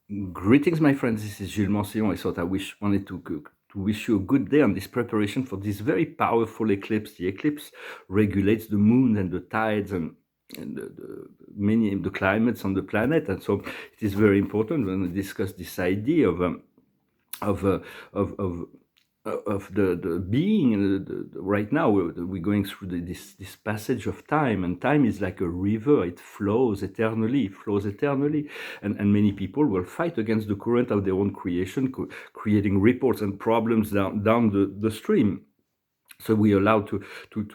Greetings, my friends. This is Gilles Mancillon. I thought wanted to wish you a good day on this preparation for this very powerful eclipse. The eclipse regulates the moon and the tides and many the climates on the planet, and so it is very important when we discuss this idea of uh, of of the being. Right now we're going through this passage of time, and time is like a river. It flows eternally, and many people will fight against the current of their own creation, creating ripples and problems down the stream. So we allow to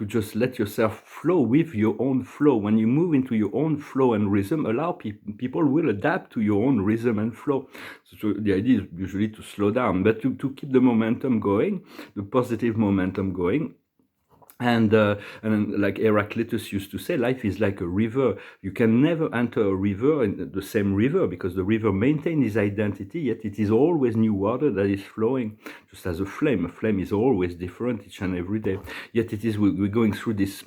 just let yourself flow with your own flow. When you move into your own flow and rhythm, allow people will adapt to your own rhythm and flow. So the idea is usually to slow down, but to keep the momentum going, the positive momentum going. And then, like Heraclitus used to say, life is like a river. You can never enter a river in the same river, because the river maintains its identity, yet it is always new water that is flowing, just as a flame. A flame is always different each and every day. Yet it is we're going through this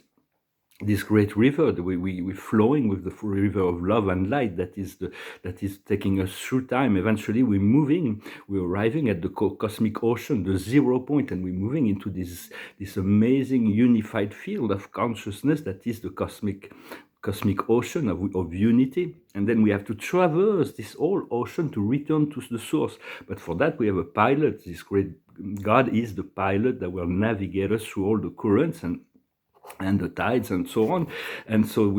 great river. We're flowing with the river of love and light that is taking us through time. Eventually we're arriving at the cosmic ocean, the 0 point, and we're moving into this amazing unified field of consciousness that is the cosmic ocean of unity. And then we have to traverse this whole ocean to return to the source. But for that we have a pilot. This great God is the pilot that will navigate us through all the currents and the tides and so on. And so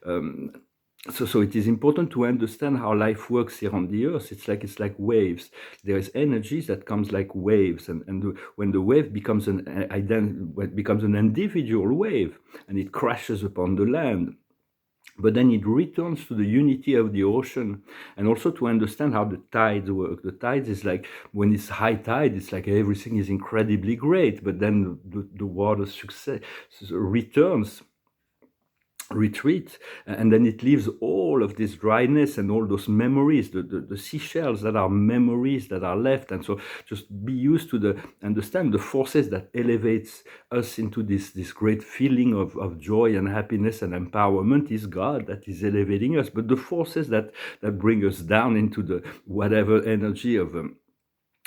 um, so it is important to understand how life works here on the earth. It's like waves. There is energies that comes like waves, and when the wave becomes becomes an individual wave, and it crashes upon the land, but then it returns to the unity of the ocean. And also to understand how the tides work. The tides is like, when it's high tide, it's like everything is incredibly great, but then the water returns, retreat, and then it leaves all of this dryness and all those memories, the seashells that are memories that are left. And so just be used to understand the forces that elevates us into this great feeling of joy and happiness and empowerment is God that is elevating us. But the forces that bring us down into the whatever energy of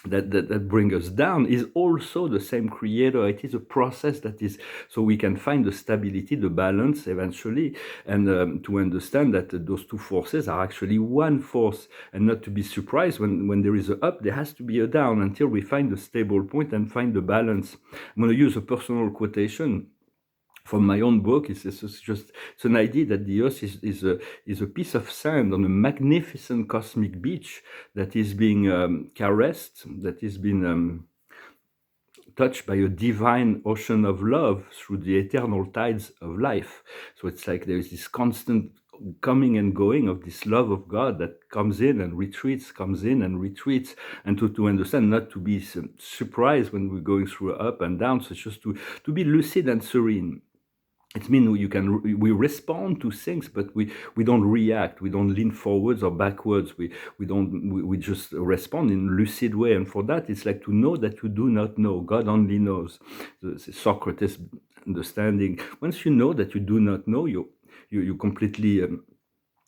that bring us down is also the same creator. It is a process that is, so we can find the stability, the balance eventually, and to understand that those two forces are actually one force, and not to be surprised when there is a up, there has to be a down until we find the stable point and find the balance. I'm going to use a personal quotation from my own book. It's an idea that the earth is a piece of sand on a magnificent cosmic beach that is being caressed, that is being touched by a divine ocean of love through the eternal tides of life. So it's like there is this constant coming and going of this love of God that comes in and retreats, and to understand, not to be surprised when we're going through up and down. So it's just to be lucid and serene. It means we respond to things, but we don't react. We don't lean forwards or backwards. We just respond in a lucid way. And for that, it's like to know that you do not know. God only knows. Socrates understanding. Once you know that you do not know, you completely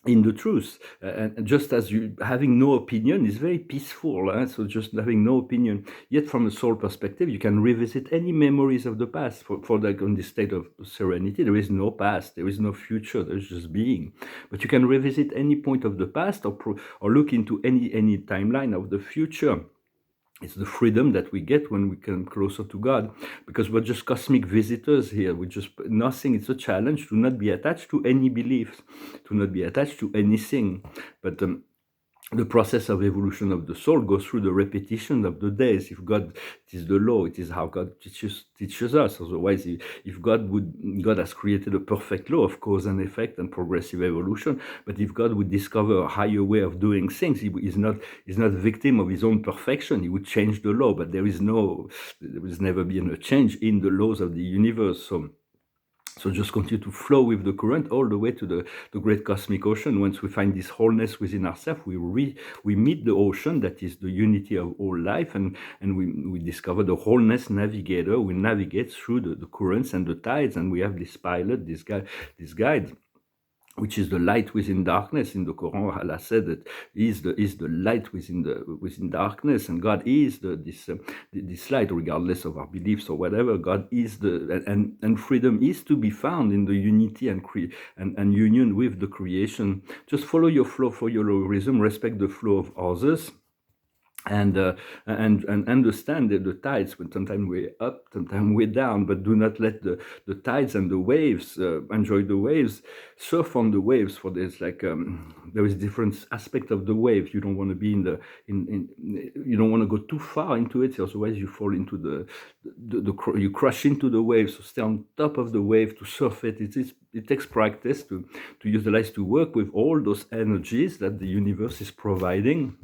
in the truth. And just as you having no opinion is very peaceful, so just having no opinion. Yet from a soul perspective, you can revisit any memories of the past. For like on this state of serenity, there is no past, there is no future, there's just being. But you can revisit any point of the past, or look into any timeline of the future. It's the freedom that we get when we come closer to God, because we're just cosmic visitors here. We're just nothing. It's a challenge to not be attached to any beliefs, to not be attached to anything. But the process of evolution of the soul goes through the repetition of the days. If God, it is the law, it is how God teaches us. Otherwise, if God has created a perfect law of cause and effect and progressive evolution. But if God would discover a higher way of doing things, he is not victim of his own perfection. He would change the law, but there has never been a change in the laws of the universe. So just continue to flow with the current all the way to the great cosmic ocean. Once we find this wholeness within ourselves, we meet the ocean that is the unity of all life, and we discover the wholeness navigator. We navigate through the currents and the tides, and we have this pilot, this guide which is the light within darkness. In the Quran, Allah said that He is the light within darkness, and God is this light, regardless of our beliefs or whatever. God is and freedom is to be found in the unity and union with the creation. Just follow your flow, for your rhythm, respect the flow of others. And understand that the tides, when sometimes we're up, sometimes we're down, but do not let the tides and the waves, enjoy the waves, surf on the waves. For there's there is different aspect of the waves. You don't want to be you don't want to go too far into it, otherwise you fall into you crash into the waves. So stay on top of the wave to surf it. It takes practice to utilize, to work with all those energies that the universe is providing.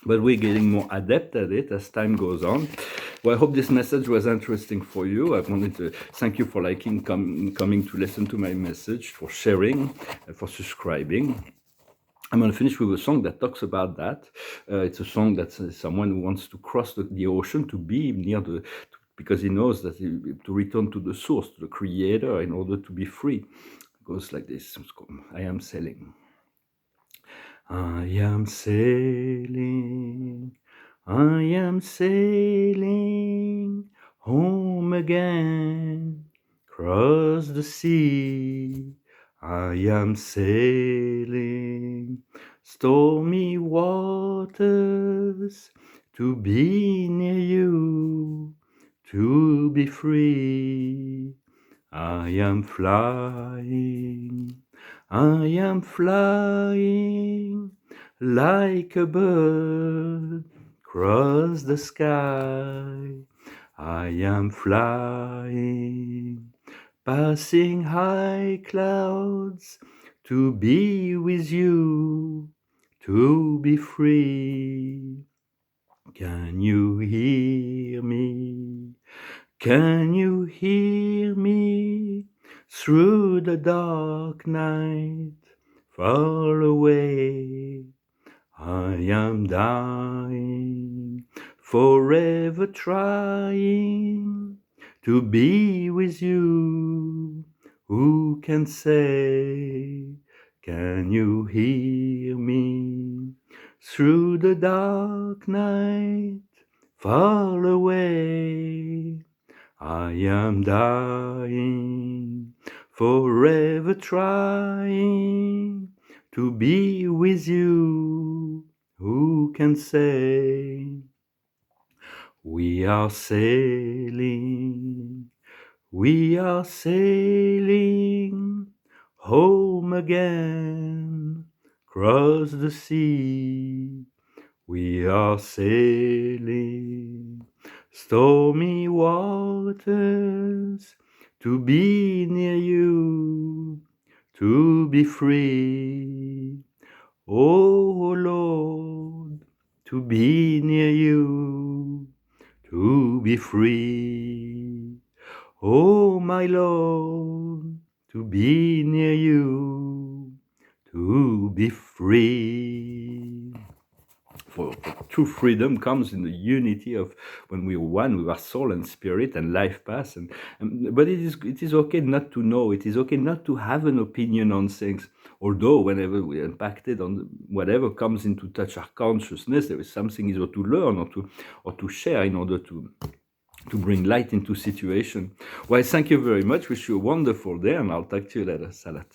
But we're getting more adept at it as time goes on. Well, I hope this message was interesting for you. I wanted to thank you for liking, coming to listen to my message, for sharing, for subscribing. I'm going to finish with a song that talks about that. It's a song that's someone who wants to cross the ocean, to be near because he knows that to return to the source, to the creator, in order to be free. It goes like this. I am sailing. I am sailing, I am sailing home again, across the sea. I am sailing stormy waters to be near you, to be free. I am flying, I am flying like a bird across the sky. I am flying, passing high clouds to be with you, to be free. Can you hear me? Can you hear me through the dark night, far away? I am dying, forever trying to be with you. Who can say? Can you hear me through the dark night, far away? I am dying, forever trying to be with you. Who can say? We are sailing home again, across the sea. We are sailing stormy waters to be near you, to be free. Oh Lord, to be near you, to be free. Oh my Lord, to be near you, to be free. For true freedom comes in the unity of when we are one with our soul and spirit and life path. But it is okay not to know. It is okay not to have an opinion on things. Although whenever we are impacted on whatever comes into touch our consciousness, there is something either to learn or to share in order to bring light into situation. Well, thank you very much. Wish you a wonderful day, and I'll talk to you later. Salat.